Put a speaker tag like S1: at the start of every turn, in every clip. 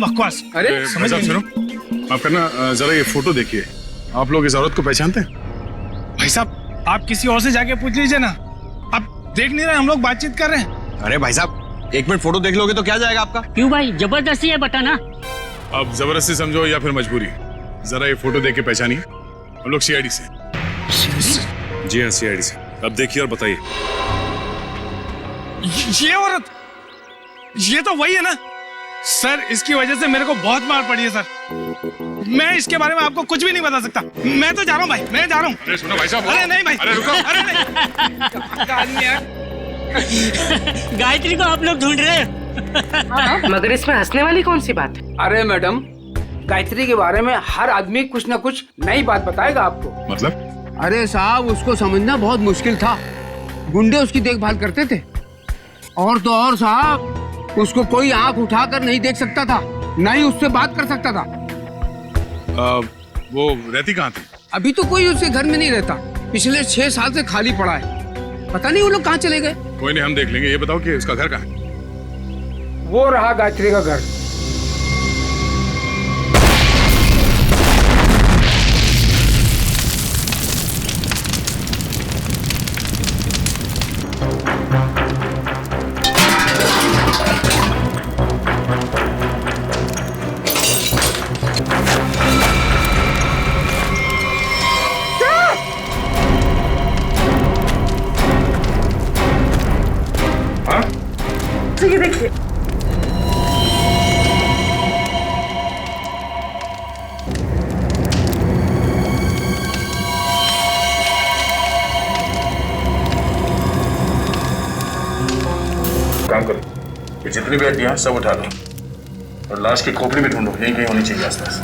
S1: बकवास।
S2: अरे
S1: समझ
S3: भाई साहब
S1: नहीं।
S3: सुनो, आप करना जरा ये फोटो देखिए। आप लोग इस औरत को पहचानते हैं?
S1: भाई साहब आप किसी और से जाके पूछ लीजिए ना, आप देख नहीं रहे हम लोग बातचीत कर रहे हैं।
S4: अरे भाई साहब 1 मिनट फोटो देख लोगे तो क्या जाएगा आपका?
S5: क्यों भाई, जबरदस्ती है बताना।
S3: आप जबरदस्ती समझो या फिर मजबूरी, जरा ये फोटो देख के पहचानिए। हम लोग सीआईडी से। जी हाँ, सीआईडी से। अब देखिए और बताइए।
S1: ये औरत, ये तो वही है ना सर। इसकी वजह से मेरे को बहुत मार पड़ी है सर। मैं इसके बारे में आपको कुछ भी नहीं बता सकता। मैं तो जा रहा हूँ भाई, मैं जा रहा हूँ।
S3: अरे सुनो भाई साहब।
S1: अरे नहीं भाई,
S3: अरे रुको।
S1: अरे नहीं।
S5: गायत्री को आप लोग ढूंढ रहे हैं।
S6: मगर इसमें हंसने वाली कौन सी बात है?
S2: अरे मैडम, गायत्री के बारे में हर आदमी कुछ न कुछ नई बात बताएगा आपको।
S3: मतलब?
S7: अरे साहब उसको समझना बहुत मुश्किल था। गुंडे उसकी देखभाल करते थे। और तो और साहब उसको कोई आंख उठाकर नहीं देख सकता था, ना ही उससे बात कर सकता था।
S3: वो रहती कहाँ थी?
S7: अभी तो कोई उसके घर में नहीं रहता। पिछले 6 साल से खाली पड़ा है। पता नहीं वो लोग कहाँ चले गए।
S3: कोई नहीं, हम देख लेंगे। ये बताओ कि उसका घर कहाँ है?
S2: वो रहा गायत्री का घर।
S6: ये देखिए,
S3: काम करो, ये जितनी भी हड्डियां सब उठा लो और लाश की खोपड़ी भी ढूंढो। यहीं कहीं होनी चाहिए आसपास।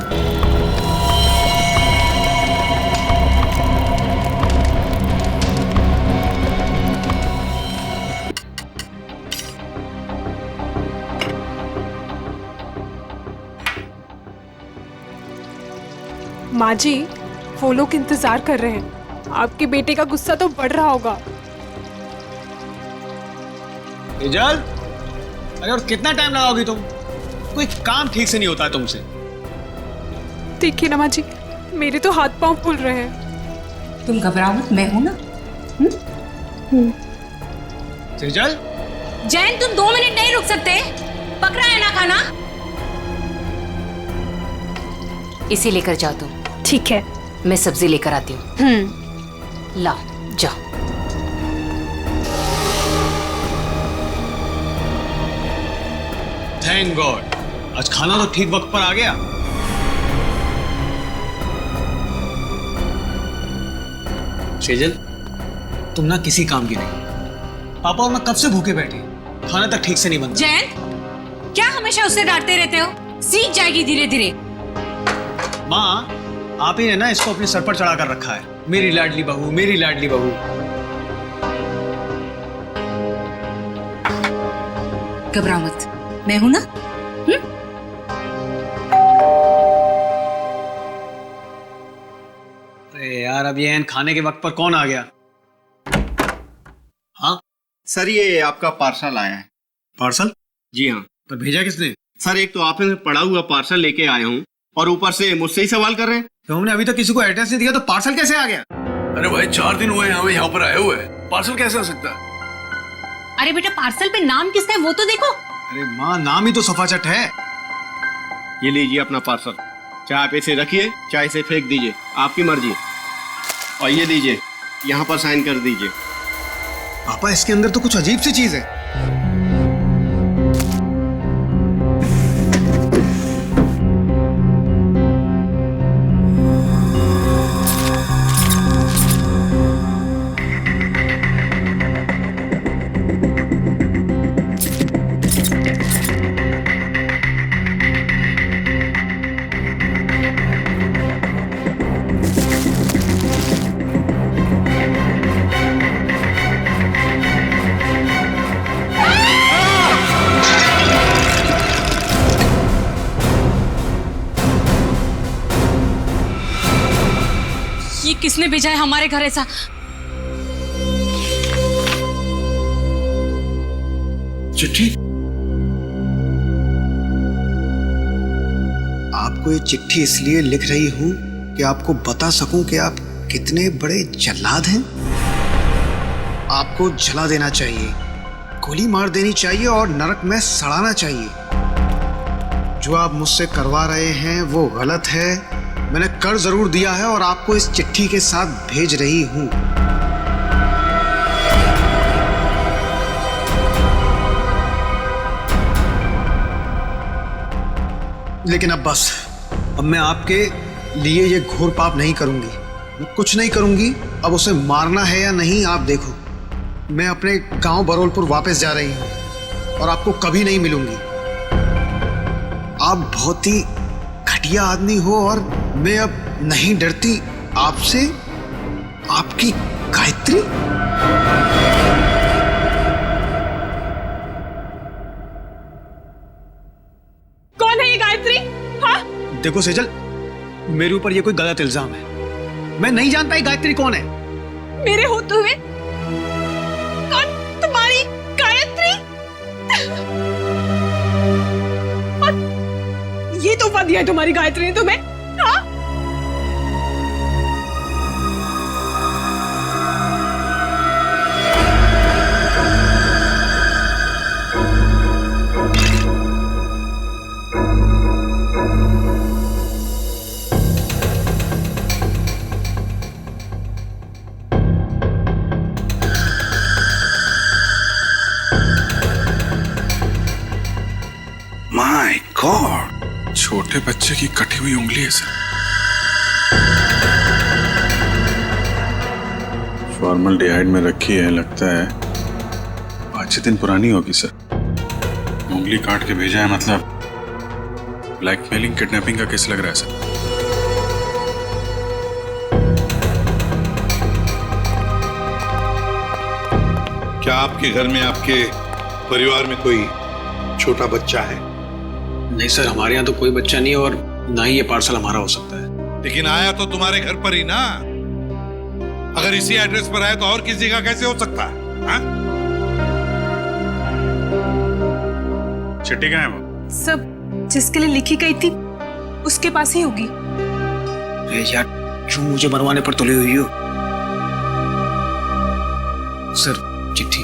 S8: माँ जी, वो लोग इंतजार कर रहे हैं। आपके बेटे का गुस्सा तो बढ़ रहा होगा।
S4: इजल, अरे और कितना टाइम लगाओगी तुम? कोई काम ठीक से नहीं होता है तुमसे।
S8: देखिए ना माँ जी, मेरे तो हाथ पांव फूल रहे हैं।
S9: तुम घबराओ मत, मैं हूं ना।
S4: सेजल,
S9: जैन तुम 2 मिनट नहीं रुक सकते? पकड़ा है ना खाना? इसे लेकर जाओ तुम।
S8: ठीक है।
S9: मैं सब्जी लेकर आती हूँ। ला जाओ।
S4: थैंक गॉड, आज खाना तो ठीक वक्त पर आ गया। सेजल, तुम ना किसी काम की नहीं। पापा और मैं कब से भूखे बैठे, खाना तक ठीक से नहीं बनता।
S9: जैन, क्या हमेशा उससे डांटते रहते हो? सीख जाएगी धीरे धीरे।
S4: माँ, आप ही ने ना इसको अपने सर पर चढ़ा कर रखा है। मेरी लाडली बहू, मेरी लाडली बहू।
S9: घबराओ मत, मैं हूं ना।
S4: अरे यार, अब ये खाने के वक्त पर कौन आ गया? हाँ
S10: सर, ये आपका पार्सल आया है।
S4: पार्सल?
S10: जी हाँ
S4: पर भेजा किसने?
S10: सर, एक तो आपने पड़ा हुआ पार्सल लेके आया हूँ और ऊपर से मुझसे ही सवाल कर रहे हैं।
S4: तो हमने अभी तक किसी को एड्रेस नहीं दिया तो पार्सल कैसे आ गया?
S3: अरे भाई 4 दिन हुए हमें यहाँ पर आए हुए, पार्सल कैसे हो सकता है?
S9: अरे बेटा, पार्सल पे नाम किसका है वो तो देखो।
S4: अरे माँ, नाम ही तो सफाचट है।
S10: ये लीजिए अपना पार्सल। चाहे आप इसे रखिए चाहे इसे फेंक दीजिए, आपकी मर्जी। और ये लीजिए, यहाँ पर साइन कर दीजिए।
S4: पापा, इसके अंदर तो कुछ अजीब सी चीज है।
S9: किसने भेजा है हमारे घर ऐसा?
S3: चिट्ठी?
S4: आपको ये चिट्ठी इसलिए लिख रही हूं कि आपको बता सकूं कि आप कितने बड़े जल्लाद हैं। आपको जला देना चाहिए, गोली मार देनी चाहिए और नरक में सड़ाना चाहिए। जो आप मुझसे करवा रहे हैं वो गलत है। मैंने कर जरूर दिया है और आपको इस चिट्ठी के साथ भेज रही हूं। लेकिन अब बस, अब मैं आपके लिए ये घोर पाप नहीं करूंगी। मैं कुछ नहीं करूंगी। अब उसे मारना है या नहीं आप देखो। मैं अपने गांव बरोलपुर वापस जा रही हूं और आपको कभी नहीं मिलूंगी। आप बहुत ही घटिया आदमी हो और मैं अब नहीं डरती आपसे, आपकी गायत्री।
S8: कौन है ये गायत्री? हाँ?
S4: देखो सेजल, मेरे ऊपर ये कोई गलत इल्जाम है। मैं नहीं जानता ये गायत्री कौन है।
S8: मेरे होते हुए कौन तुम्हारी गायत्री? और ये तोहफा दिया है तुम्हारी गायत्री ने तुम्हें? हाँ?
S3: माय गॉड, छोटे बच्चे की कटी हुई उंगली है सर। फॉर्मल्डिहाइड में रखी है, लगता है 5-6 दिन पुरानी होगी सर। उंगली काट के भेजा है, मतलब ब्लैकमेलिंग किडनैपिंग का केस लग रहा है सर।
S11: क्या आपके घर में, आपके परिवार में कोई छोटा बच्चा है?
S4: नहीं सर, हमारे यहाँ तो कोई बच्चा नहीं और ना ही ये पार्सल हमारा हो सकता है।
S11: लेकिन आया तो तुम्हारे घर पर ही ना। अगर इसी एड्रेस पर आया तो और किसी का कैसे हो सकता है? हाँ?
S3: चिट्ठी कहाँ है वो?
S9: सब जिसके लिए लिखी गई थी उसके पास ही होगी।
S4: अरे यार, क्यों मुझे मरवाने पर तुले हुई हो? सर, चिट्ठी।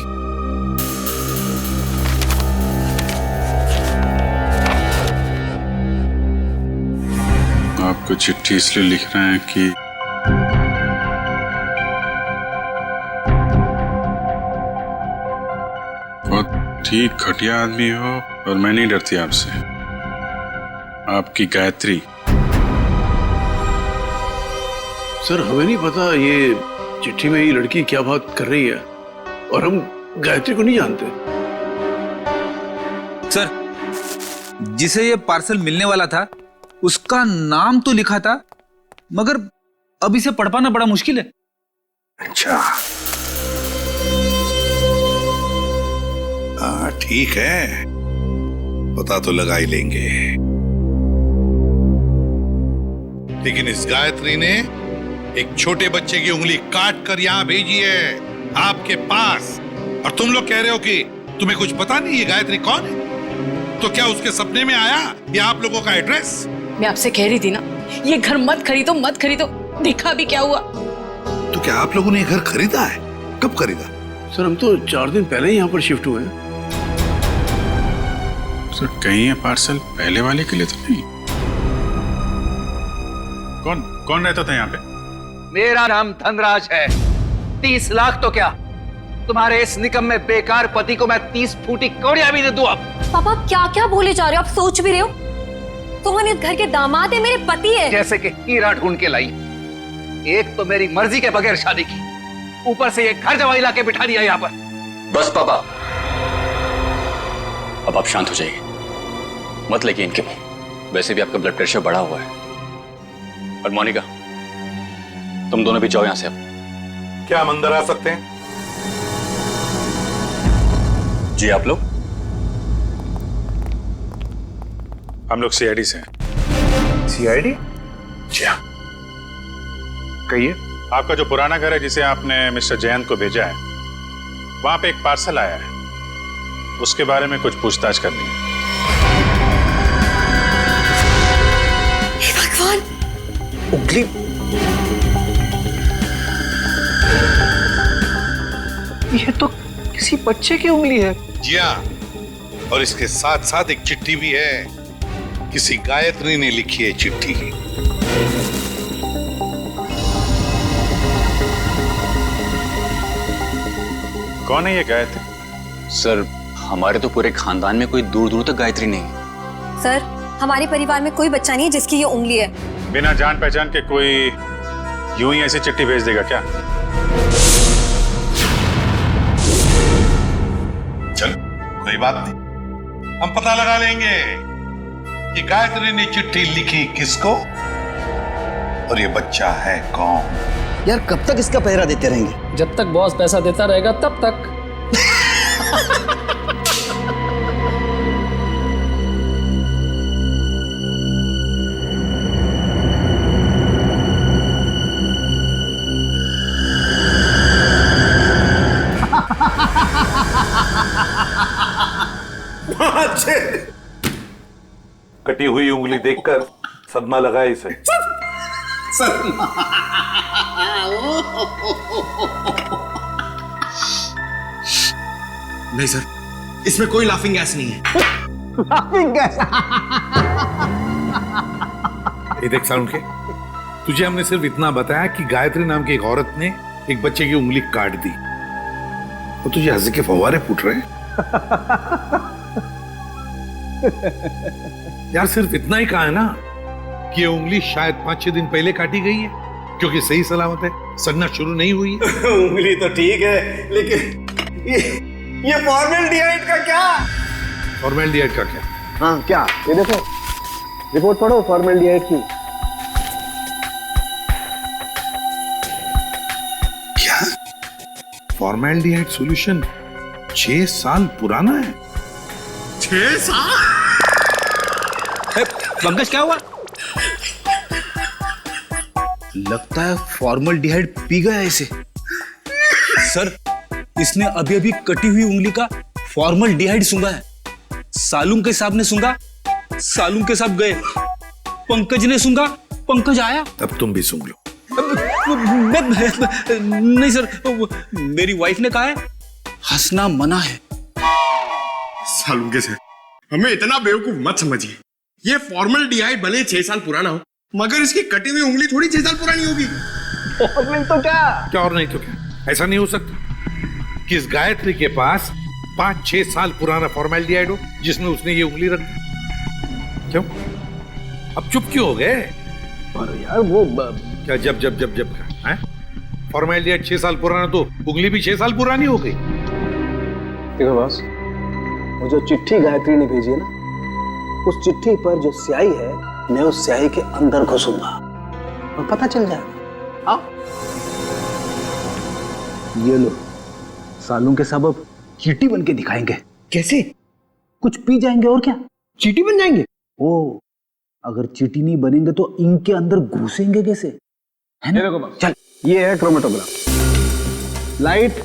S3: आपको चिट्ठी इसलिए लिख रहे हैं कि बहुत ठीक घटिया आदमी हो और मैं नहीं डरती आपसे। आपकी गायत्री।
S10: सर, हमें नहीं पता ये चिट्ठी में ये लड़की क्या बात कर रही है और हम गायत्री को नहीं जानते।
S12: सर, जिसे ये पार्सल मिलने वाला था उसका नाम तो लिखा था, मगर अब इसे पढ़ पाना बड़ा मुश्किल है।
S11: अच्छा, हाँ ठीक है, पता तो लगा ही लेंगे। लेकिन इस गायत्री ने एक छोटे बच्चे की उंगली काट कर यहां भेजी है आपके पास, और तुम लोग कह रहे हो कि तुम्हें कुछ पता नहीं ये गायत्री कौन है। तो क्या उसके सपने में आया या आप लोगों का एड्रेस?
S9: मैं आपसे कह रही थी ना, ये घर मत खरीदो मत खरीदो, देखा भी क्या हुआ।
S11: तो क्या आप लोगों ने ये घर खरीदा है? कब खरीदा?
S10: सर, हम तो 4 दिन पहले ही यहाँ पर शिफ्ट हुए हैं।
S3: सर, कहीं ये पार्सल पहले वाले के लिए तो नहीं? कौन रहता था यहाँ पे?
S12: मेरा नाम धनराज है। 30 लाख तो क्या, तुम्हारे इस निकम्मे बेकार पति को मैं 30 फूटी कौड़ियां भी दे दूं। अब
S9: पापा क्या क्या बोले जा रहे हो? आप सोच भी रहे हो? सोहन इस घर के दामाद है, मेरे पति है।
S12: जैसे कि हीरा ढूंढ के लाई। एक तो मेरी मर्जी के बगैर शादी की, ऊपर से ये घर जवाई लाके बिठा दिया यहाँ पर।
S13: बस पापा, अब आप शांत हो जाइए, मत लेके इनके मुंह। वैसे भी आपका ब्लड प्रेशर बढ़ा हुआ है। और मोनिका, तुम दोनों भी जाओ यहां से। अब
S11: क्या हम अंदर आ सकते हैं?
S13: जी, आप लोग?
S3: हम लोग सीआईडी से हैं।
S11: सीआईडी?
S3: जी हाँ। कहिए। आपका जो पुराना घर है जिसे आपने मिस्टर जयंत को भेजा है, वहां पे एक पार्सल आया है, उसके बारे में कुछ पूछताछ करनी है।
S4: उंगली
S7: ये तो किसी बच्चे की उंगली है।
S11: जी हाँ, और इसके साथ साथ एक चिट्ठी भी है। किसी गायत्री ने लिखी है चिट्ठी।
S3: कौन है ये गायत्री?
S13: सर, हमारे तो पूरे खानदान में कोई दूर दूर तक गायत्री नहीं है।
S9: सर, हमारे परिवार में कोई बच्चा नहीं है जिसकी ये उंगली है।
S3: बिना जान पहचान के कोई यूं ही ऐसी चिट्ठी भेज देगा क्या?
S11: चल, कोई बात नहीं, हम पता लगा लेंगे कि गायत्री ने चिट्ठी लिखी किसको और ये बच्चा है कौन।
S4: यार कब तक इसका पहरा देते रहेंगे?
S14: जब तक बॉस पैसा देता रहेगा तब तक।
S11: कटी हुई उंगली देखकर सदमा लगा इसे।
S4: नहीं सर, इसमें कोई लाफिंग गैस नहीं है।
S7: Laughing gas?
S11: ये देख साउंड के, तुझे हमने सिर्फ इतना बताया कि गायत्री नाम की एक औरत ने एक बच्चे की उंगली काट दी, तो तुझे हंसी के फव्वारे फूट रहे हैं। यार सिर्फ इतना ही कहा है ना कि ये उंगली शायद 5-6 दिन पहले काटी गई है, क्योंकि सही सलामत है, सड़ना शुरू नहीं हुई है।
S4: उंगली तो ठीक है, लेकिन ये फॉर्मेल्डिहाइड का क्या?
S11: फॉर्मेल्डिहाइड का क्या?
S4: हाँ क्या? ये देखो, रिपोर्ट पढ़ो फॉर्मेल्डिहाइड की।
S11: क्या? फॉर्मेल्डिहाइड सॉल्यूशन 6 साल पुराना है?
S4: 6 साल?
S12: पंकज क्या हुआ?
S4: लगता है फॉर्मल्डिहाइड पी गया इसे।
S12: सर, इसने अभी अभी कटी हुई उंगली का फॉर्मल्डिहाइड सूंघा है। सालूम के साहब ने सूंघा, सालूम के साहब गए। पंकज ने सूंघा, पंकज आया।
S11: अब तुम भी सूंघ लो।
S12: नहीं सर, मेरी वाइफ ने कहा है हंसना मना है।
S15: सालूम के सर, हमें इतना बेवकूफ मत समझिए। ये फॉर्मल्डिहाइड भले 6 साल पुराना हो, मगर इसकी कटी हुई उंगली थोड़ी 6 साल पुरानी होगी।
S7: और नहीं तो क्या?
S11: और नहीं तो क्या? ऐसा नहीं हो सकता कि इस गायत्री के पास 5-6 साल पुराना फॉर्मेल्डिहाइड हो जिसमें उसने ये उंगली रख दी। क्यों? अब चुप क्यों हो गए?
S7: अरे यार वो
S11: क्या जब जब जब जब का है? फॉर्मेल्डिहाइड 6 साल पुराना तो उंगली भी 6 साल पुरानी हो गई।
S16: देखो बॉस, वो जो चिट्ठी गायत्री ने भेजी है ना, उस चिट्ठी पर जो स्याही है, मैं उस स्याही के अंदर घुसूंगा और पता चल जाएगा। आओ, ये लो, सालू के सब अब चींटी बन के दिखाएंगे।
S4: कैसे?
S16: कुछ पी जाएंगे और क्या,
S4: चींटी बन जाएंगे?
S16: ओ, अगर चींटी नहीं बनेंगे तो इनके अंदर घुसेंगे कैसे, है ना?
S7: देखो
S16: चल, ये है क्रोमेटोग्राफ। लाइट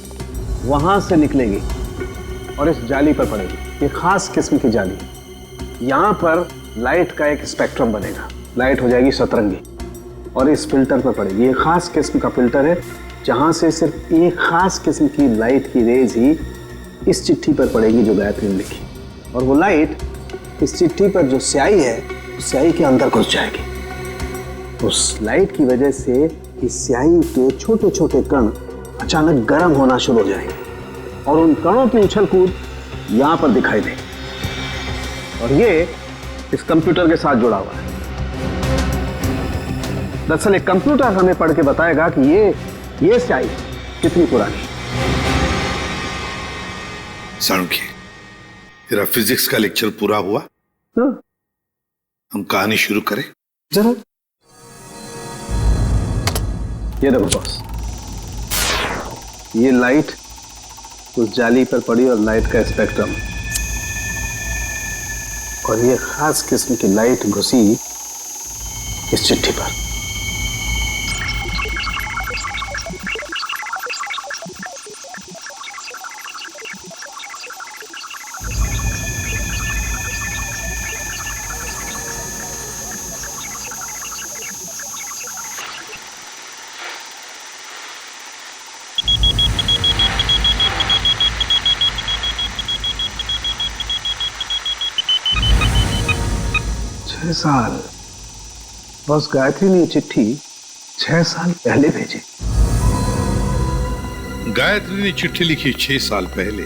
S16: वहां से निकलेगी और इस जाली पर पड़ेगी। ये खास किस्म की जाली। यहां पर लाइट का एक स्पेक्ट्रम बनेगा। लाइट हो जाएगी सतरंगी और इस फिल्टर पर पड़ेगी। ये खास किस्म का फिल्टर है जहां से सिर्फ एक खास किस्म की लाइट की रेज ही इस चिट्ठी पर पड़ेगी जो गायत्री ने लिखी, और वो लाइट इस चिट्ठी पर जो स्याही है, उस स्याही के अंदर घुस जाएगी। उस लाइट की वजह से इस स्याही के छोटे छोटे कण अचानक गर्म होना शुरू हो जाएंगे और उन कणों की उछल कूद यहां पर दिखाई देगी। और ये इस कंप्यूटर के साथ जुड़ा हुआ है। दरअसल एक कंप्यूटर हमें पढ़ के बताएगा कि ये स्याही कितनी पुरानी है।
S11: साणुखी, तेरा फिजिक्स का लेक्चर पूरा हुआ? हम कहानी शुरू करें?
S16: जरूर। ये देखो बॉस, ये लाइट उस जाली पर पड़ी और लाइट का स्पेक्ट्रम, और ये खास किस्म की लाइट घुसी इस चिट्ठी पर। 6 साल? बस गायत्री ने ये चिट्ठी 6 साल पहले भेजी।
S11: गायत्री ने चिट्ठी लिखी 6 साल पहले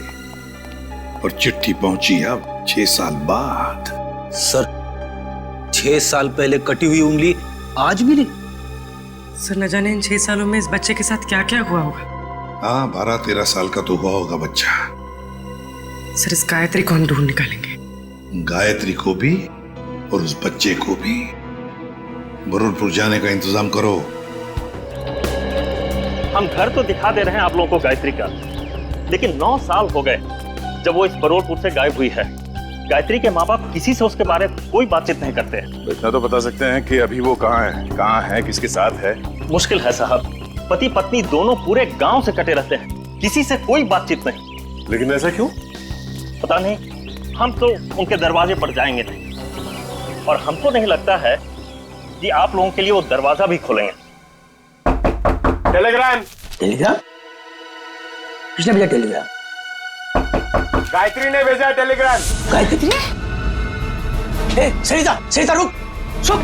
S11: और चिट्ठी पहुंची अब 6 साल बाद।
S12: सर 6 साल पहले कटी हुई उंगली आज मिली?
S6: सर न जाने इन 6 सालों में इस बच्चे के साथ क्या क्या हुआ होगा।
S11: हाँ 12-13 साल का तो हुआ होगा बच्चा।
S6: सर इस गायत्री को हम ढूंढ निकालेंगे।
S11: गायत्री को भी और उस बच्चे को भी। बरुणपुर जाने का इंतजाम करो।
S17: हम घर तो दिखा दे रहे हैं आप लोगों को गायत्री का, लेकिन 9 साल हो गए जब वो इस बरुणपुर से गायब हुई है। गायत्री के माँ बाप किसी से उसके बारे में कोई बातचीत नहीं करते हैं।
S3: इतना तो बता सकते हैं कि अभी वो कहाँ है, किसके साथ है?
S17: मुश्किल है साहब, पति पत्नी दोनों पूरे गांव से कटे रहते हैं, किसी से कोई बातचीत नहीं।
S3: लेकिन ऐसा क्यों?
S17: पता नहीं, हम तो उनके दरवाजे पर जाएंगे नहीं, और हमको नहीं लगता है कि आप लोगों के लिए वो दरवाजा भी खोलेंगे।
S15: टेलीग्राम।
S2: टेलीग्राम? किसने भेजा टेलीग्राम?
S15: गायत्री ने भेजा टेलीग्राम।
S2: गायत्री? सरिता रुक, चुप।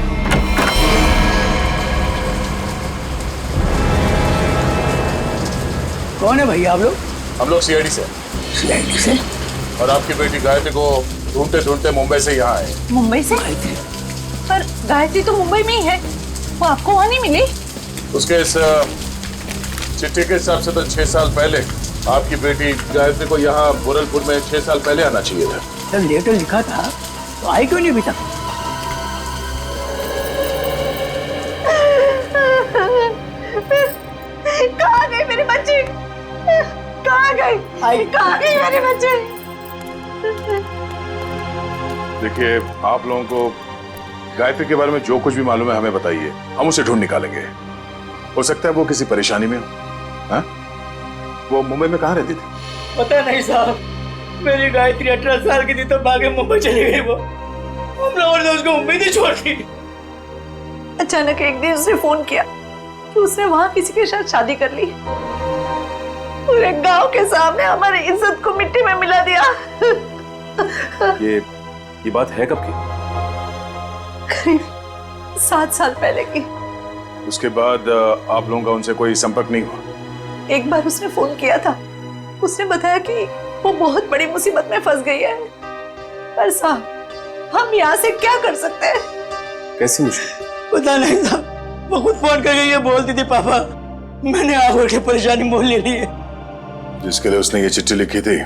S2: कौन है भैया आप लोग?
S18: हम लोग सीआईडी से।
S2: सीआईडी से?
S18: और आपकी बेटी गायत्री को ढूंढते ढूंढते मुंबई से यहाँ आए।
S19: मुंबई से? पर गायत्री तो मुंबई में ही है, वो आपको वहाँ नहीं मिली?
S18: उसके इस चिट्ठी के हिसाब से तो 6 साल पहले आपकी बेटी गायत्री को यहाँ बुरलपुर में 6 साल पहले आना चाहिए था।
S2: जब लेटर लिखा था तो आई क्यों नहीं अभी तक?
S19: कहाँ गई मेरी बच्ची? कहाँ गई? कहाँ गई मेरे बच्चे?
S3: देखिए, आप लोगों को गायत्री के बारे में जो कुछ भी मालूम है हमें बताइए, हम उसे ढूंढ निकालेंगे। हो सकता है वो किसी परेशानी में हो। हाँ? वो मुंबई में कहाँ रहती थी?
S2: पता नहीं साहब, मेरी गायत्री 18 साल की थी तो भागे मुंबई चली गई। वो हम लोगों ने उसको मुंबई नहीं छोड़ दी।
S19: अचानक एक दिन उसने फोन किया कि उसने वहाँ किसी के साथ शादी कर ली। पूरे गांव के सामने हमारी इज्जत को मिट्टी में मिला दिया।
S3: ये बात है कब की?
S19: करीब 7 साल पहले की।
S3: उसके बाद आप लोगों का उनसे कोई संपर्क नहीं हुआ?
S19: एक बार उसने फोन किया था, उसने बताया कि वो बहुत बड़ी मुसीबत में फंस गई है। पर साहब, हम यहाँ से क्या कर सकते हैं?
S3: कैसी मुश्किल?
S2: पता नहीं साहब, वो खुद फोन कर गई है, बोलती थी पापा मैंने आग के परेशानी मोल ले ली है।
S3: जिसके लिए उसने ये चिट्ठी लिखी थी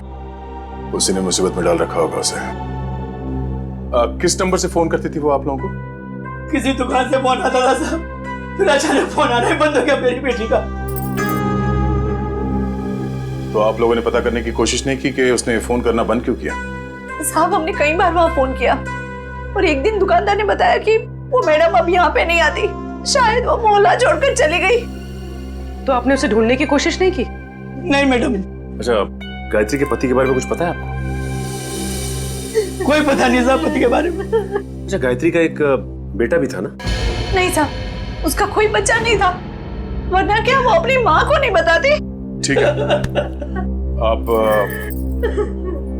S3: उसी ने मुसीबत में डाल रखा होगा उसे। किस नंबर से फोन करती थी वो आप लोगों को?
S2: किसी दुकान से फोन आता था साहब, फिर अचानक फोन आना ही बंद हो गया मेरी बेटी का।
S3: तो आप लोगों ने पता करने की कोशिश नहीं की कि उसने फोन करना बंद क्यों किया?
S19: साहब, हमने कई बार वहाँ फोन किया और एक दिन दुकानदार ने बताया कि वो मैडम अब यहाँ पे नहीं आती, शायद वो मोहल्ला छोड़कर चली गई।
S6: तो आपने उसे ढूंढने की कोशिश नहीं की?
S2: नहीं मैडम।
S3: अच्छा, गायत्री के पति के बारे में कुछ पता है आपको?
S2: कोई पता नहीं साहब पति के बारे में।
S3: अच्छा, गायत्री का एक बेटा भी था ना?
S19: नहीं साहब, उसका कोई बच्चा नहीं था, वरना क्या वो अपनी माँ को नहीं बताती?
S3: ठीक है, आप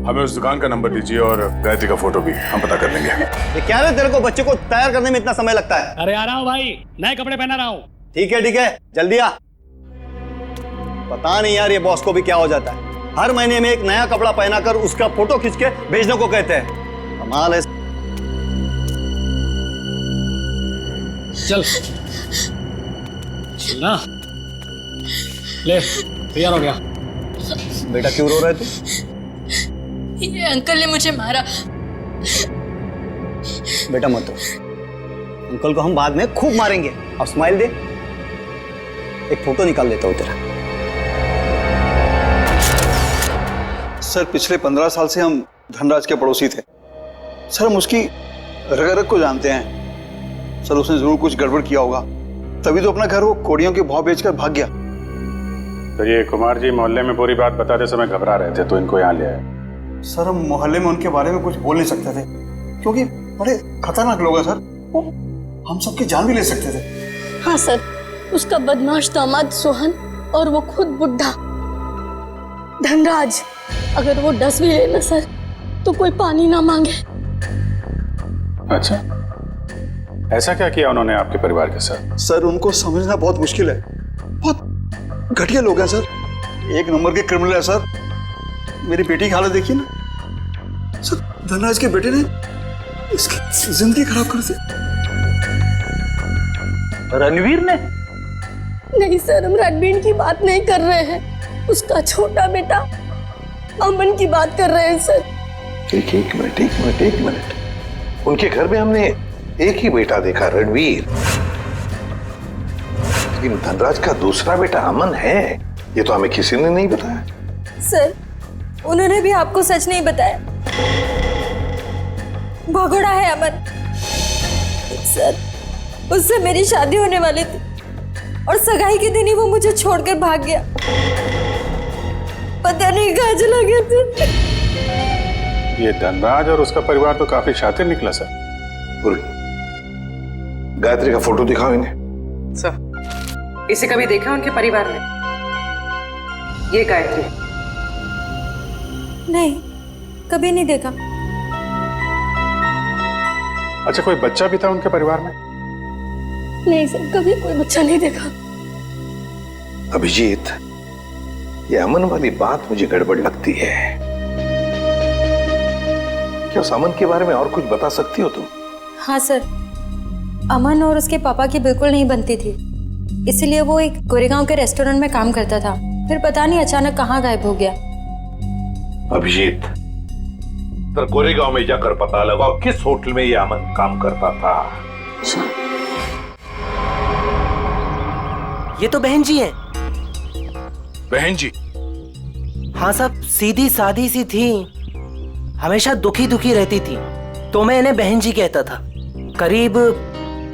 S3: हमें उस दुकान का नंबर दीजिए और गायत्री का फोटो भी हम पता कर लेंगे।
S20: ये क्या है, तेरे को बच्चे को तैयार करने में इतना समय लगता है?
S5: अरे आ रहा हूँ भाई, नए कपड़े पहना रहा हूँ।
S20: ठीक है, जल्दी आ। पता नहीं यार ये बॉस को भी क्या हो जाता है, हर महीने में एक नया कपड़ा पहनाकर उसका फोटो खींच के भेजने को कहते हैं। कमाल है।
S5: चल ना, ले तैयार हो गया।
S20: बेटा क्यों रो रहे तू?
S19: ये अंकल ने मुझे मारा।
S20: बेटा मत रो, अंकल को हम बाद में खूब मारेंगे। अब स्माइल दे, एक फोटो निकाल लेता हूं तेरा।
S21: सर पिछले 15 साल से हम धनराज के पड़ोसी थे सर। हम उसकी रग रग को जानते हैं सर। उसने जरूर कुछ गड़बड़ किया होगा, तभी तो अपना घर वो कोड़ियों के भाव बेचकर भाग गया।
S3: तो ये कुमार जी मोहल्ले में पूरी बात बताते समय घबरा रहे थे तो इनको यहाँ ले आए।
S21: सर हम मोहल्ले में उनके बारे में कुछ बोल नहीं सकते थे क्योंकि बड़े खतरनाक लोग हैं सर, वो हम सबकी जान भी ले सकते थे।
S19: हाँ सर, उसका बदमाश दामाद सोहन और वो खुद बुढ़ा धनराज, अगर वो डस भी ले ना सर तो कोई पानी ना मांगे।
S3: अच्छा,
S18: ऐसा क्या किया उन्होंने आपके परिवार के साथ?
S21: सर उनको समझना बहुत मुश्किल है, बहुत घटिया लोग हैं सर, एक नंबर के क्रिमिनल है सर। मेरी बेटी की हालत देखिए ना सर, धनराज के बेटे ने इसकी जिंदगी खराब कर दी।
S17: रणवीर ने?
S19: नहीं सर, हम रणवीर की बात नहीं कर रहे हैं, उसका छोटा बेटा अमन की बात कर रहे हैं सर।
S1: एक मिनट, उनके घर में हमने एक ही बेटा देखा, रणवीर, लेकिन धनराज का दूसरा बेटा अमन है, ये तो हमें किसी ने नहीं बताया।
S9: सर, उन्होंने भी आपको सच नहीं बताया। भगोड़ा है अमन। सर, उससे मेरी शादी होने वाली थी और सगाई के दिन ही वो मुझे छोड़कर भाग गया। पता नहीं कहाँ चला गया था।
S18: ये धनराज और उसका परिवार तो काफी शातिर निकला सर।
S1: गायत्री का फोटो दिखाओ इन्हें।
S6: सर, इसे कभी देखा उनके परिवार में? ये गायत्री?
S9: नहीं, कभी नहीं देखा।
S18: अच्छा, कोई बच्चा भी था उनके परिवार में?
S19: नहीं सर, कभी कोई बच्चा नहीं देखा।
S1: अभिजीत, ये अमन वाली बात मुझे गड़बड़ लगती है। क्या उस अमन के बारे में और कुछ बता सकती हो तुम?
S9: हाँ सर, अमन और उसके पापा की बिल्कुल नहीं बनती थी, इसलिए वो एक गोरेगांव के रेस्टोरेंट में काम करता था, फिर पता नहीं अचानक कहाँ गायब हो गया।
S1: अभिजीत, तो गोरेगांव में जाकर पता लगाओ किस होटल में ये अमन काम करता था।
S22: ये तो बहन जी हैं।
S18: बहन जी?
S22: हाँ साहब, सीधी सादी सी थी, हमेशा दुखी दुखी रहती थी, तो मैं इन्हें बहन जी कहता था। करीब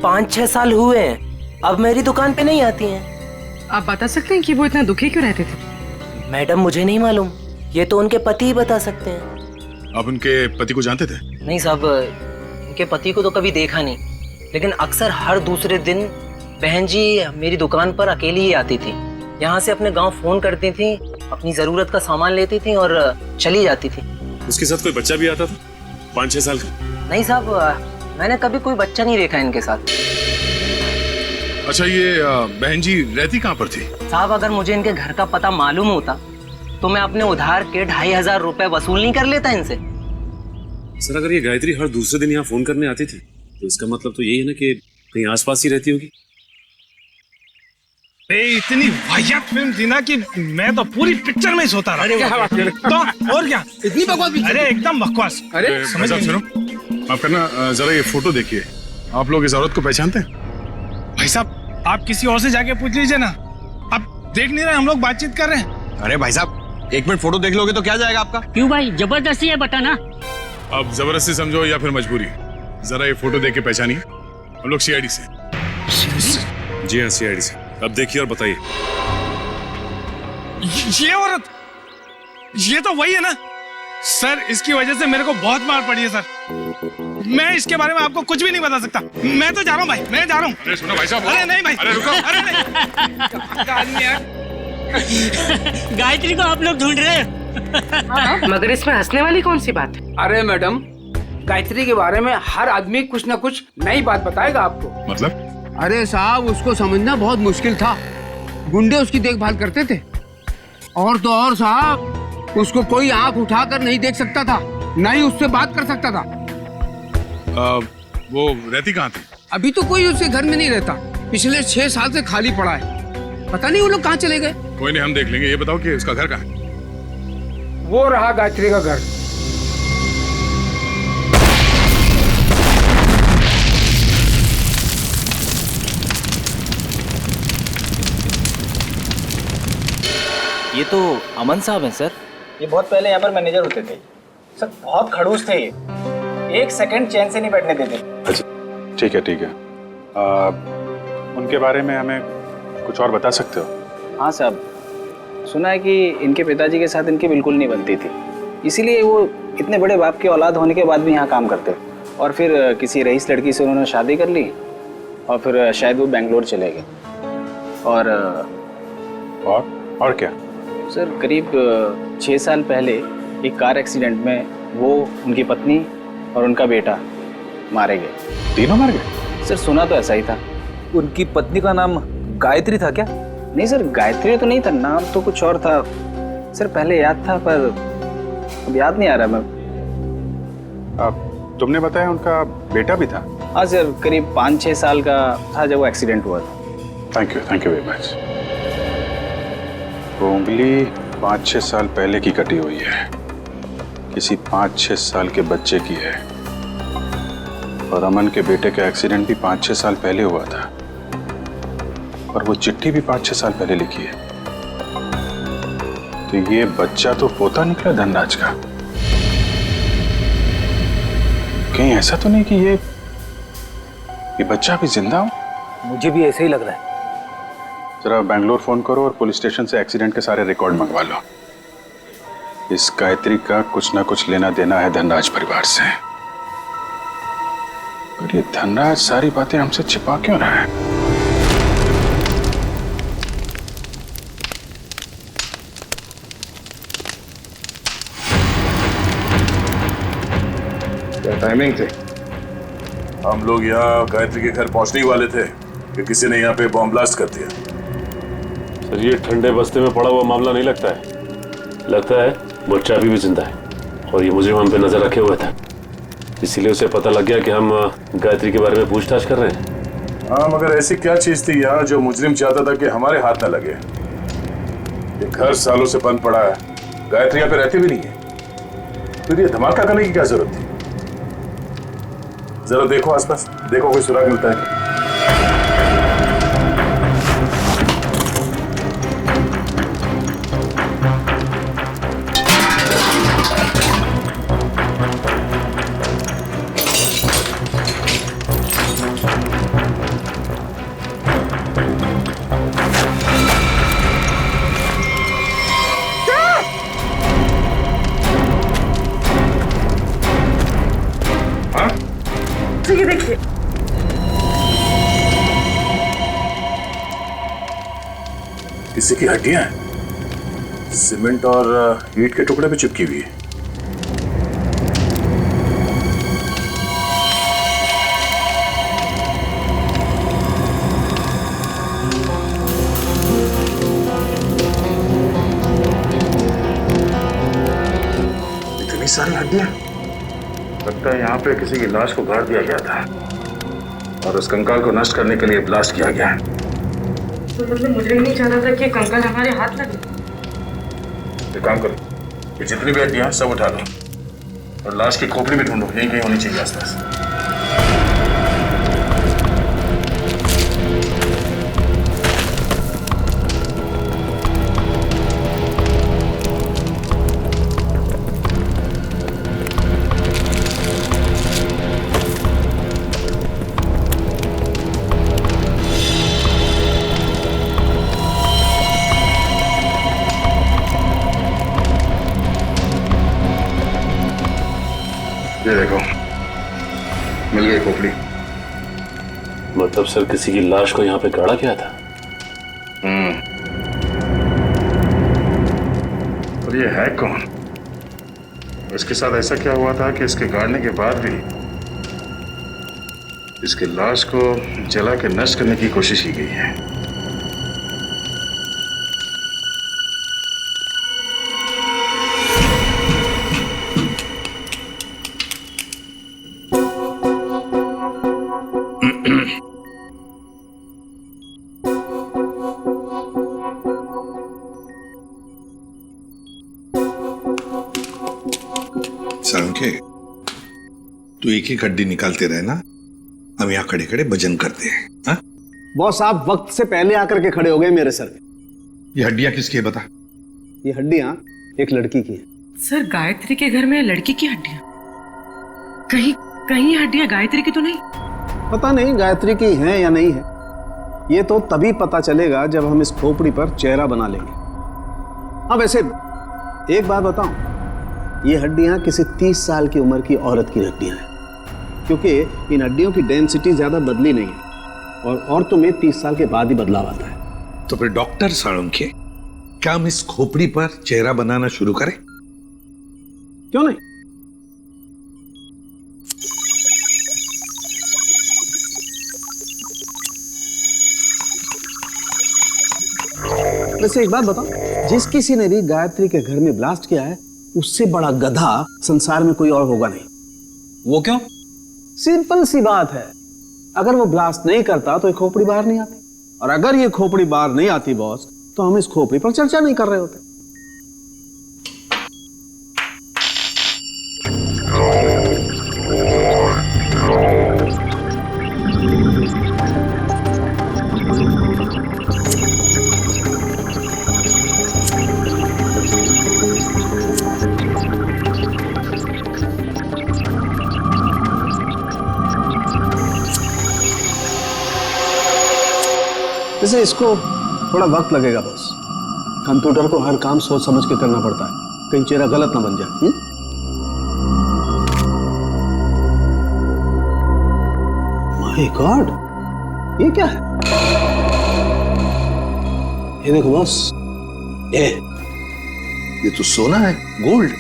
S22: 5-6 साल हुए हैं, अब मेरी दुकान पे नहीं आती हैं।
S6: आप बता सकते हैं कि वो इतना दुखी क्यों रहते थे?
S22: मैडम, मुझे नहीं मालूम, ये तो उनके पति ही बता सकते हैं।
S3: आप उनके पति को जानते थे?
S22: नहीं साहब, उनके पति को तो कभी देखा नहीं, लेकिन अक्सर हर दूसरे दिन बहन जी मेरी दुकान पर अकेली ही आती थी। यहाँ से अपने गांव फोन करती थी, अपनी जरूरत का सामान लेती थी और चली जाती थी।
S18: उसके साथ कोई बच्चा भी आता था 5-6 साल का?
S22: नहीं साहब, मैंने कभी कोई बच्चा नहीं देखा इनके साथ।
S3: अच्छा, ये बहन जी रहती कहाँ पर थी?
S22: साहब, अगर मुझे इनके घर का पता मालूम होता तो मैं अपने उधार के 2500 रुपए वसूल नहीं कर लेता इनसे।
S18: सर, अगर ये गायत्री हर दूसरे दिन यहाँ फोन करने आती थी तो इसका मतलब तो यही है ना कि कहीं आसपास ही रहती होगी।
S23: इतनी वाहियात फिल्म थी ना कि मैं तो पूरी पिक्चर में ही सोता रहा।
S15: अरे क्या बात कर रहे?
S23: तो और क्या,
S15: इतनी बकवास पिक्चर?
S23: अरे एकदम बकवास।
S15: अरे
S3: समझ सुनो, आप करना जरा ये फोटो देखिए, आप लोग इस औरत को पहचानते हैं?
S23: भाई साहब, आप किसी और से जाके पूछ लीजिए ना, आप देख नहीं रहे हम लोग बातचीत कर रहे हैं।
S15: अरे भाई साहब, 1 मिनट फोटो देख लोगे तो क्या जाएगा आपका?
S5: क्यों भाई, जबरदस्ती है, बताना।
S3: अब जबरदस्ती समझो या फिर मजबूरी, जरा ये फोटो देख के पहचानिए। हम लोग सीआईडी से।
S18: जी हाँ, सीआईडी से। अब देखिए और बताइए।
S23: ये औरत, ये तो वही है ना सर, इसकी वजह से मेरे को बहुत मार पड़ी है सर। मैं इसके बारे में आपको कुछ भी नहीं बता सकता। मैं तो जा रहा हूँ भाई, मैं जा रहा हूँ।
S3: अरे सुनो भाई साहब।
S23: अरे नहीं भाई,
S3: अरे रुको।
S23: अरे नहीं।
S5: गायत्री को आप लोग ढूंढ रहे हैं।
S6: मगर इसमें हंसने वाली कौन सी बात है?
S7: अरे मैडम, गायत्री के बारे में हर आदमी कुछ ना कुछ नई बात बताएगा आपको।
S3: मतलब?
S7: अरे साहब, उसको समझना बहुत मुश्किल था, गुंडे उसकी देखभाल करते थे, और तो और साहब, उसको कोई आंख उठाकर नहीं देख सकता था, ना ही उससे बात कर सकता था।
S3: वो रहती कहाँ थी?
S7: अभी तो कोई उसके घर में नहीं रहता, पिछले 6 साल से खाली पड़ा है, पता नहीं वो लोग कहाँ चले गए।
S3: कोई नहीं, हम देख लेंगे। ये बताओ कि उसका घर कहाँ है?
S7: वो रहा गायत्री का घर।
S22: ये तो अमन साहब हैं सर।
S20: ये बहुत पहले यहाँ पर मैनेजर होते थे सर, बहुत खड़ूस थे ये, 1 सेकंड चैन से नहीं बैठने देते।
S18: अच्छा, ठीक है ठीक है। उनके बारे में हमें कुछ और बता सकते हो?
S20: हाँ साहब, सुना है कि इनके पिताजी के साथ इनकी बिल्कुल नहीं बनती थी, इसीलिए वो इतने बड़े बाप की औलाद होने के बाद भी यहाँ काम करते, और फिर किसी रईस लड़की से उन्होंने शादी कर ली, और फिर शायद वो बेंगलोर चले गए।
S18: और क्या
S20: सर, करीब 6 साल पहले एक कार एक्सीडेंट में वो, उनकी पत्नी और उनका बेटा मारे गए।
S18: तीनों मर गए?
S20: सर सुना तो ऐसा ही था।
S12: उनकी पत्नी का नाम गायत्री था क्या?
S20: नहीं सर, गायत्री तो नहीं था, नाम तो कुछ और था सर। पहले याद था पर अब याद नहीं आ रहा।
S3: तुमने बताया उनका बेटा भी था?
S20: हाँ सर, करीब 5-6 साल का था जब वो एक्सीडेंट हुआ था।
S3: Thank you very much. वो उंगली 5-6 साल पहले की कटी हुई है, किसी 5-6 साल के बच्चे की है, और अमन के बेटे का एक्सीडेंट भी 5-6 साल पहले हुआ था, और वो चिट्ठी भी 5-6 साल पहले लिखी है। तो ये बच्चा तो पोता निकला धनराज का। कहीं ऐसा तो नहीं कि ये बच्चा भी जिंदा हो?
S12: मुझे भी ऐसा ही लग रहा है।
S3: जरा बेंगलोर फोन करो और पुलिस स्टेशन से एक्सीडेंट के सारे रिकॉर्ड मंगवा लो। इस गायत्री का कुछ ना कुछ लेना देना है धनराज परिवार से। पर ये धनराज सारी बातें हमसे छिपा क्यों रहा है?
S18: क्या टाइमिंग थे? हम लोग यहाँ गायत्री के घर पहुंचने ही वाले थे कि किसी ने यहाँ पे बॉम्ब ब्लास्ट कर दिया।
S8: सर ये ठंडे बस्ते में पड़ा हुआ मामला नहीं लगता है। लगता है बच्चा अभी भी जिंदा है और ये मुजरिम हम पे नजर रखे हुए था, इसीलिए उसे पता लग गया कि हम गायत्री के बारे में पूछताछ कर रहे हैं।
S18: हाँ, मगर ऐसी क्या चीज थी यहाँ जो मुजरिम चाहता था कि हमारे हाथ न लगे? ये घर सालों से बंद पड़ा है, गायत्री यहाँ पे रहती भी नहीं है, फिर ये धमाका करने की क्या जरूरत थी? जरा देखो आसपास, देखो कोई सुराग मिलता है।
S6: ये देखिए,
S18: किसी की हड्डियां हैं, सीमेंट और ईंट के टुकड़े पे चिपकी हुई है। इतनी सारी हड्डियां, लगता है यहाँ पे किसी की लाश को गाड़ दिया गया था और उस कंकाल को नष्ट करने के लिए ब्लास्ट किया गया।
S6: तो मतलब मुझे नहीं चाहता था कि कंकाल हमारे हाथ लगे।
S18: एक काम करो, ये जितनी भी हड्डियां सब उठा लो और लाश की खोपड़ी भी ढूंढो, यहीं कहीं होनी चाहिए आसपास। ये देखो, मिल गई खोपड़ी।
S8: मतलब सर किसी की लाश को यहाँ पे गाड़ा गया था?
S18: और ये है कौन? इसके साथ ऐसा क्या हुआ था कि इसके गाड़ने के बाद भी इसकी लाश को जला के नष्ट करने की कोशिश की गई है?
S11: सालुंखे, तू एक ही हड्डी निकालते रहे ना, हम यहाँ खड़े खड़े भजन करते हैं। हाँ?
S21: बॉस, आप वक्त से पहले आकर के खड़े हो गए मेरे सर पे।
S11: ये हड्डियां किसकी है बता?
S21: ये हड्डियां एक लड़की की है।
S6: सर, गायत्री के घर में लड़की की हड्डियां? कहीं कहीं हड्डियां गायत्री की तो नहीं?
S21: पता नहीं गायत्री की हैं या नहीं है, ये तो तभी पता चलेगा जब हम इस खोपड़ी पर चेहरा बना लेंगे। हाँ, वैसे एक बात बताऊं, ये हड्डियां किसी 30 साल की उम्र की औरत की हड्डियां हैं, क्योंकि इन हड्डियों की डेंसिटी ज्यादा बदली नहीं है और औरतों में 30 साल के बाद ही बदलाव आता है।
S11: तो फिर डॉक्टर सालुंखे, क्या हम इस खोपड़ी पर चेहरा बनाना शुरू करें?
S21: क्यों नहीं?
S16: वैसे एक बात बताओ, जिस किसी ने भी गायत्री के घर में ब्लास्ट किया है उससे बड़ा गधा संसार में कोई और होगा नहीं।
S12: वो क्यों?
S16: सिंपल सी बात है, अगर वो ब्लास्ट नहीं करता तो ये खोपड़ी बाहर नहीं आती, और अगर ये खोपड़ी बाहर नहीं आती बॉस, तो हम इस खोपड़ी पर चर्चा नहीं कर रहे होते। जैसे इसको थोड़ा वक्त लगेगा बॉस। कंप्यूटर को हर काम सोच समझ के करना पड़ता है, कहीं चेहरा गलत ना बन जाए। माय गॉड, ये क्या है? ये देखो बॉस,
S1: ये तो सोना है, गोल्ड।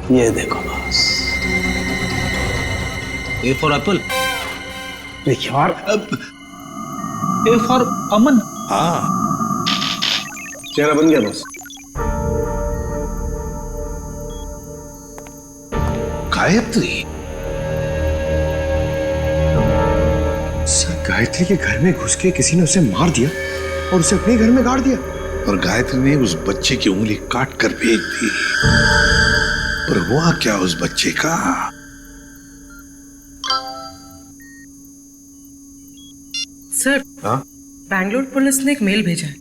S16: ये देखो बॉस,
S12: ए फॉर एप्पल,
S16: यार
S12: ए फॉर अमन।
S1: हाँ,
S16: चेहरा बन गया बॉस।
S1: गायत्री,
S15: सर गायत्री के घर में घुस के किसी ने उसे मार दिया और उसे अपने घर में गाड़ दिया,
S1: और गायत्री ने उस बच्चे की उंगली काट कर भेज दी। और हुआ क्या उस बच्चे का?
S6: सर, बैंगलोर पुलिस ने एक मेल भेजा है।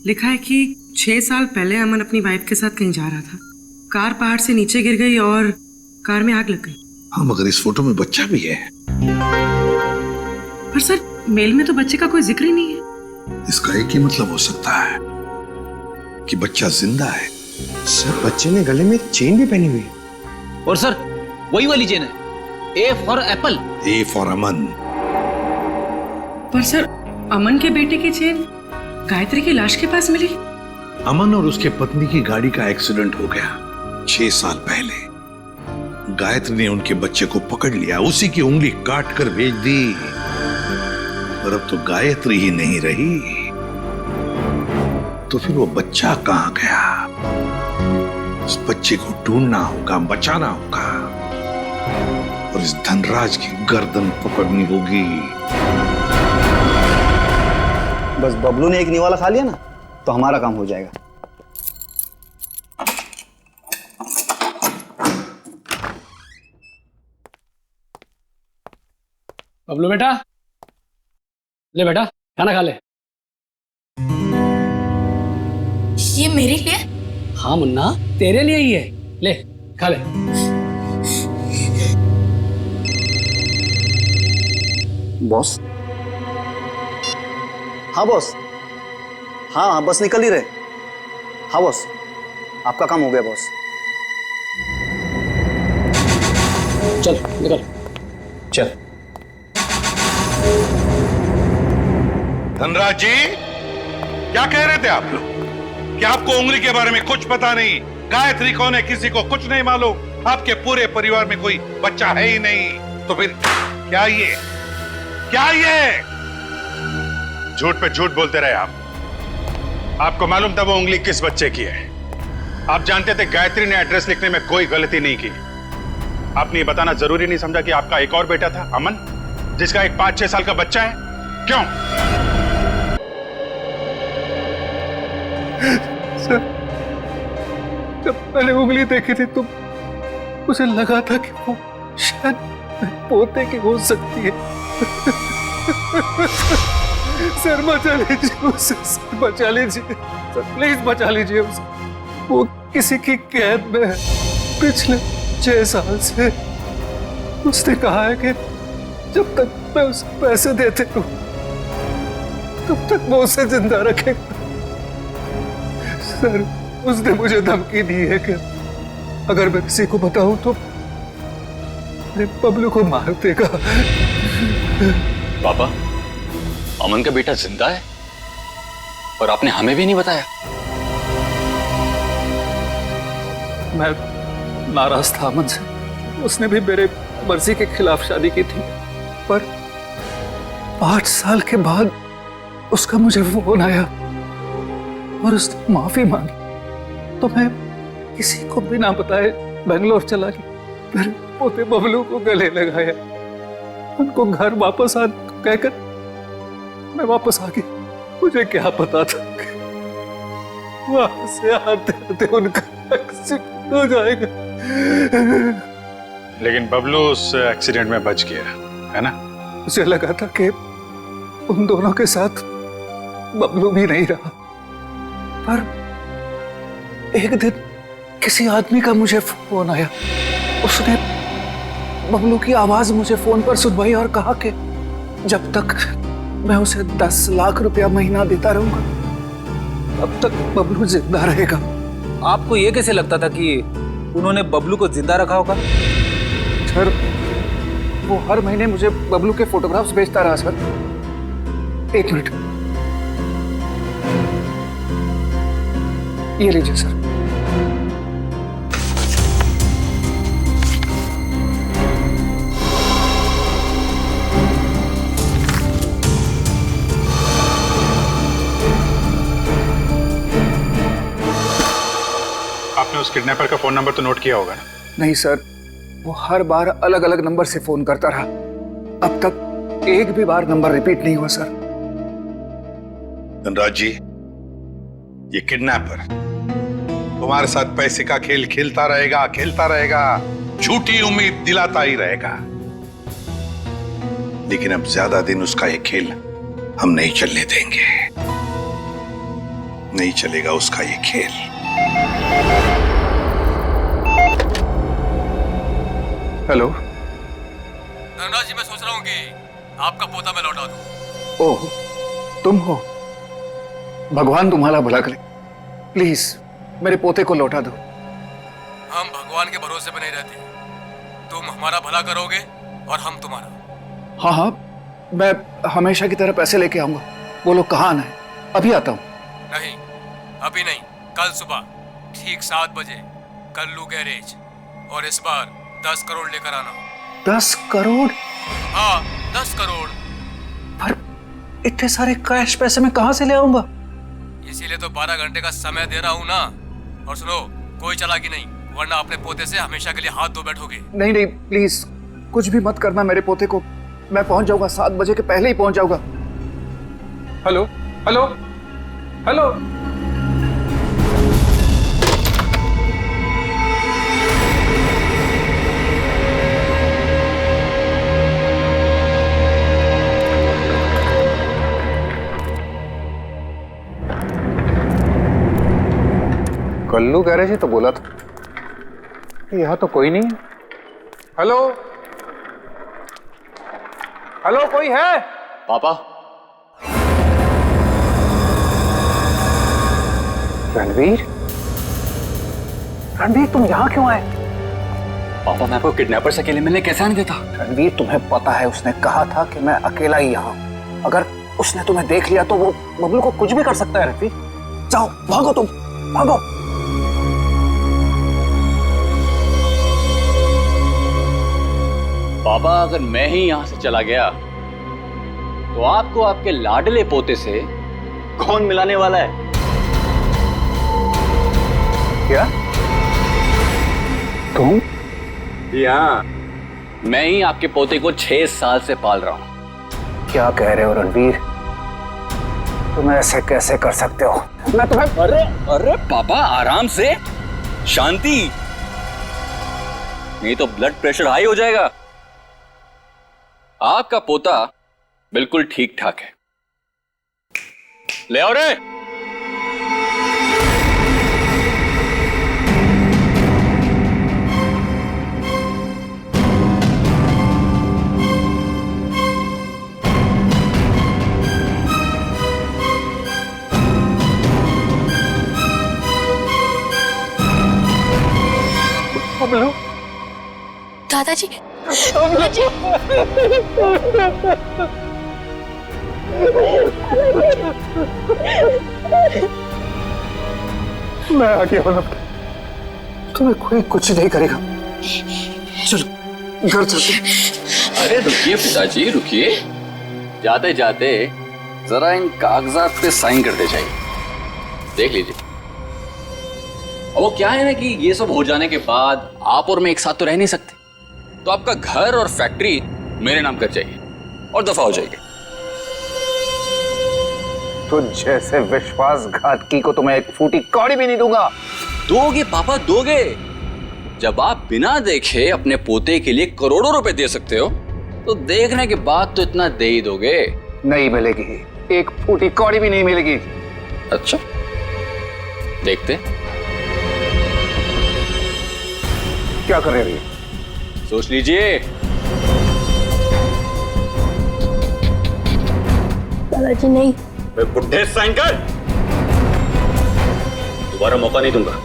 S6: लिखा है कि 6 साल पहले अमन अपनी वाइफ के साथ कहीं जा रहा था, कार पहाड़ से नीचे गिर गई और कार में आग लग गई।
S1: हाँ, मगर इस फोटो में बच्चा भी है।
S6: पर सर, मेल में तो बच्चे का कोई जिक्र ही नहीं है।
S1: इसका एक ही मतलब हो सकता है कि बच्चा जिंदा है।
S15: सर, बच्चे ने गले में चेन भी पहनी हुई है।
S12: और सर, वही वाली चेन है, A for apple.
S1: A for Aman.
S6: पर सर, अमन के बेटे की चेन गायत्री की लाश के पास मिली।
S1: अमन और उसके पत्नी की गाड़ी का एक्सीडेंट हो गया 6 साल पहले। गायत्री ने उनके बच्चे को पकड़ लिया, उसी की उंगली काट कर भेज दी। और अब तो गायत्री ही नहीं रही, तो फिर वो बच्चा कहां गया? उस बच्चे को ढूंढना होगा, बचाना होगा, और इस धनराज की गर्दन पकड़नी होगी।
S21: बस बबलू ने एक निवाला खा लिया ना, तो हमारा काम हो जाएगा।
S10: बबलू बेटा, ले बेटा खाना खा ले।
S13: ये मेरे लिए?
S10: हाँ मुन्ना, तेरे लिए ही है, ले खा ले।
S21: बॉस? हाँ बॉस, हाँ बस निकल ही रहे। हाँ बॉस, आपका काम हो गया बॉस।
S10: चल निकल,
S21: चल।
S11: धनराज जी, क्या कह रहे थे आप लोग? कि आपको उंगली के बारे में कुछ पता नहीं, गायत्री कौन है किसी को कुछ नहीं मालूम, आपके पूरे परिवार में कोई बच्चा है ही नहीं, तो फिर क्या ये
S18: झूठ पे झूठ बोलते रहे आप। आपको मालूम था वो उंगली किस बच्चे की है। आप जानते थे गायत्री ने एड्रेस लिखने में कोई गलती नहीं की। आपने ये बताना जरूरी नहीं समझा कि आपका एक और बेटा था अमन, जिसका एक 5-6 साल का बच्चा है? क्यों?
S15: सर, जब मैंने उंगली देखी थी तो मुझे लगा था कि वो शायद पोते की हो सकती है। सर बचा लीजिए उसे, सर बचा लीजिए, सर प्लीज बचा लीजिए उसे। वो किसी की कैद में है पिछले 6 साल से। उसने कहा है कि
S21: जब तक मैं उसे पैसे देते रहूं तब तक वो उसे जिंदा रखेगा। सर, उसने मुझे धमकी दी है कि अगर मैं किसी को बताऊं तो मेरे बबलू को मार देगा।
S2: पापा, अमन का बेटा जिंदा है और आपने हमें भी नहीं बताया।
S21: मैं नाराज था अमन से। उसने भी मेरे मर्जी के खिलाफ शादी की थी, पर 5 साल के बाद उसका मुझे फोन आया और उसने माफी मांगी, तो मैं किसी को बिना बताए बेंगलोर चला गया। मेरे पोते बबलू को गले लगाया, उनको घर वापस आने को कहकर मैं वापस आ गया। मुझे क्या पता था कि वहां से आते आते उनका एक्सीडेंट हो जाएगा।
S18: लेकिन बबलू उस एक्सीडेंट में बच गया, है ना?
S21: मुझे लगा था कि उन दोनों के साथ बबलू भी नहीं रहा, पर एक दिन किसी आदमी का मुझे फोन आया। उसने बबलू की आवाज मुझे फोन पर सुनवाई और कहा कि जब तक मैं उसे 10 लाख रुपया महीना देता रहूंगा तब तक बबलू जिंदा रहेगा।
S12: आपको ये कैसे लगता था कि उन्होंने बबलू को जिंदा रखा होगा?
S21: सर, वो हर महीने मुझे बबलू के फोटोग्राफ्स भेजता रहा सर। 1 मिनट, ये लीजिए सर।
S18: आपने उस किडनैपर का फोन नंबर तो नोट किया होगा ना?
S21: नहीं सर, वो हर बार अलग अलग नंबर से फोन करता रहा। अब तक एक भी बार नंबर रिपीट नहीं हुआ सर।
S11: धनराज जी, ये किडनैपर तुम्हारे साथ पैसे का खेल खेलता रहेगा, झूठी उम्मीद दिलाता ही रहेगा। लेकिन अब ज्यादा दिन उसका ये खेल हम नहीं चलने देंगे। नहीं चलेगा उसका ये खेल।
S21: हेलो
S4: धनराज जी, मैं सोच रहा हूँ कि आपका पोता मैं लौटा दूं।
S21: ओह, तुम हो? भगवान तुम्हारा भला करे। प्लीज मेरे पोते को लौटा दो।
S4: हम भगवान के भरोसे पे नहीं रहते। तुम हमारा भला करोगे और हम तुम्हारा।
S21: हाँ हाँ, मैं हमेशा की तरह पैसे लेके आऊंगा। बोलो कहाँ आना है? अभी आता हूँ।
S4: नहीं, अभी नहीं, कल सुबह ठीक 7 बजे कल्लू गैरेज, और इस बार 10 करोड़ लेकर आना।
S21: 10 करोड़?
S4: हाँ, 10 करोड़।
S21: पर इतने सारे कैश पैसे मैं कहाँ से ले आऊंगा?
S4: इसीलिए तो 12 घंटे का समय दे रहा हूँ ना। और सुनो, कोई चालाकी नहीं, वरना अपने पोते से हमेशा के लिए हाथ धो बैठोगे।
S21: नहीं नहीं, प्लीज कुछ भी मत करना मेरे पोते को। मैं पहुंच जाऊंगा, 7 बजे के पहले ही पहुंच जाऊंगा। Hello hello hello. Kallu garage ही तो बोला था। यहाँ तो कोई नहीं है। हेलो हेलो, कोई है?
S2: पापा,
S21: रणवीर, रणवीर तुम यहाँ क्यों आए?
S2: पापा, मैं आपको किडनैपर से अकेले मिलने कैसे आने देता?
S21: रणवीर, तुम्हें पता है उसने कहा था कि मैं अकेला ही यहाँ हूँ। अगर उसने तुम्हें देख लिया तो वो बबलू को कुछ भी कर सकता है। रणवीर, जाओ, भागो, तुम भागो।
S2: पापा, अगर मैं ही यहां से चला गया तो आपको आपके लाडले पोते से कौन मिलाने वाला है?
S21: क्या? तुम?
S2: हाँ, मैं ही आपके पोते को 6 साल से पाल रहा हूं।
S21: क्या कह रहे हो रणवीर? तुम ऐसे कैसे कर सकते हो? मैं तुम्हें...
S2: अरे पापा, आराम से, शांति, नहीं तो ब्लड प्रेशर हाई हो जाएगा। आपका पोता बिल्कुल ठीक ठाक है। ले आओ रे।
S13: दादाजी
S21: मैं आगे हूं, तुम्हें कोई कुछ नहीं करेगा। चलो घर चलते।
S2: अरे रुकिए पिताजी रुकिए, जाते जाते जरा इन कागजात पे साइन करते जाइए, देख लीजिए। और वो क्या है ना कि ये सब हो जाने के बाद आप और मैं एक साथ तो रह नहीं सकते, तो आपका घर और फैक्ट्री मेरे नाम कर जाइए और दफा हो जाइए।
S21: तो जैसे विश्वासघातकी को तो मैं एक फूटी कौड़ी भी नहीं दूंगा।
S2: दोगे पापा दोगे, जब आप बिना देखे अपने पोते के लिए करोड़ों रुपए दे सकते हो तो देखने के बाद तो इतना दे ही दोगे।
S21: नहीं मिलेगी, एक फूटी कौड़ी भी नहीं मिलेगी।
S2: अच्छा देखते
S21: क्या कर रहे हैं,
S2: सोच लीजिए।
S13: दादाजी नहीं,
S2: मैं बुढ़े साइन कर, दोबारा मौका नहीं दूंगा।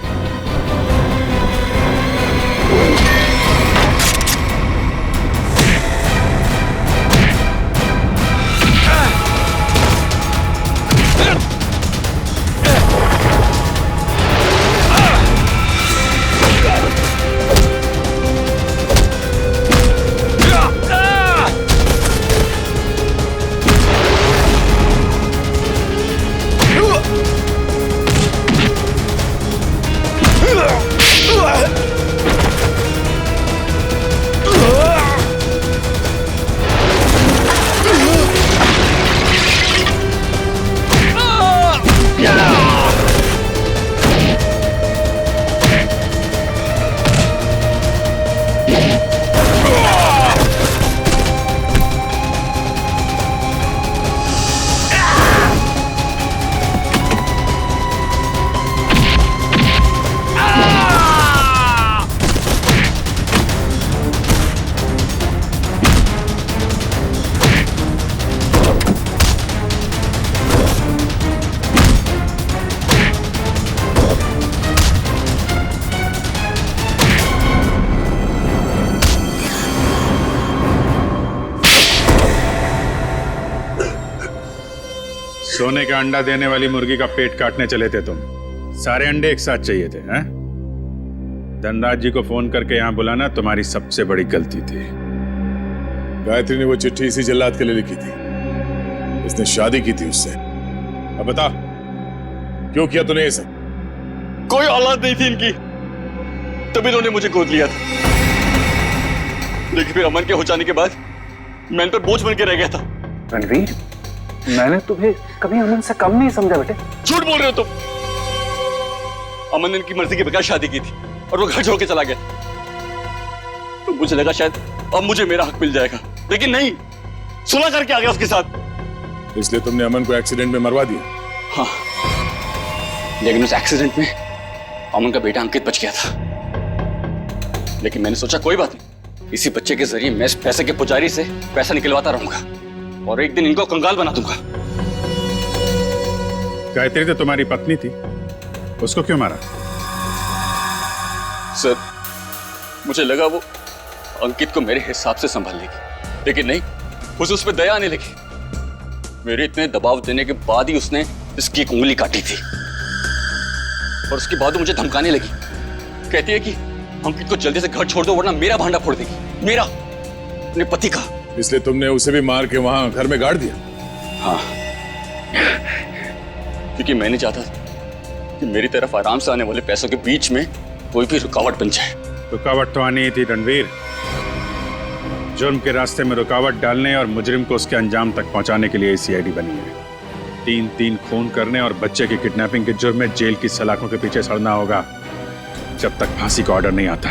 S18: सोने का अंडा देने वाली मुर्गी का पेट काटने चले थे तुम। सारे अंडे एक साथ चाहिए थे, हैं? धनराज जी को फोन करके यहां बुलाना तुम्हारी सबसे बड़ी गलती थी।
S3: गायत्री ने वो चिट्ठी इसी जल्लाद के लिए लिखी थी, इसने शादी की थी उससे। अब बता क्यों किया तूने ये सब?
S2: कोई औलाद नहीं थी इनकी, तभी इन्होंने मुझे गोद लिया था। लेकिन फिर अमन के हो जाने के बाद मैं इन पर बोझ बन के रह गया था।
S21: रणवीर, मैंने तुम्हें कभी अमन से कम नहीं समझा बेटे।
S2: झूठ बोल रहे हो तुम। अमन ने इनकी मर्जी के बगैर शादी की थी और वो घर छोड़ के चला गया। तो मुझे लगा शायद अब मुझे मेरा हक मिल जाएगा, लेकिन नहीं, सुलह करके आ गया उसके साथ।
S3: इसलिए तुमने अमन को एक्सीडेंट में मरवा दिया?
S2: हाँ, लेकिन उस एक्सीडेंट में अमन का बेटा अंकित बच गया था। लेकिन मैंने सोचा कोई बात नहीं, इसी बच्चे के जरिए मैं इस पैसे के पुजारी से पैसा निकलवाता रहूंगा और एक दिन इनको कंगाल बना दूंगा।
S18: गायत्री तो तुम्हारी पत्नी थी, उसको क्यों मारा?
S2: सर, मुझे लगा वो अंकित को मेरे हिसाब से संभाल लेगी, लेकिन नहीं, उसे उस पर दया आने लगी। मेरे इतने दबाव देने के बाद ही उसने इसकी एक उंगली काटी थी और उसके बाद वो मुझे धमकाने लगी। कहती है कि अंकित को जल्दी से घर छोड़ दो वरना मेरा भांडा फोड़ देगी, मेरा, अपने पति का।
S3: इसलिए तुमने उसे भी मार के वहां घर में गाड़ दिया?
S2: हाँ, क्योंकि मैं नहीं चाहता कि मेरी तरफ आराम से आने वाले पैसों के बीच में कोई भी रुकावट बन जाए।
S18: रुकावट तो आनी ही थी रणवीर। जुर्म के रास्ते में रुकावट डालने और मुजरिम को उसके अंजाम तक पहुंचाने के लिए सीआईडी बनी है। 3-3 खून करने और बच्चे की किडनैपिंग के जुर्म में जेल की सलाखों के पीछे सड़ना होगा जब तक फांसी का ऑर्डर नहीं आता।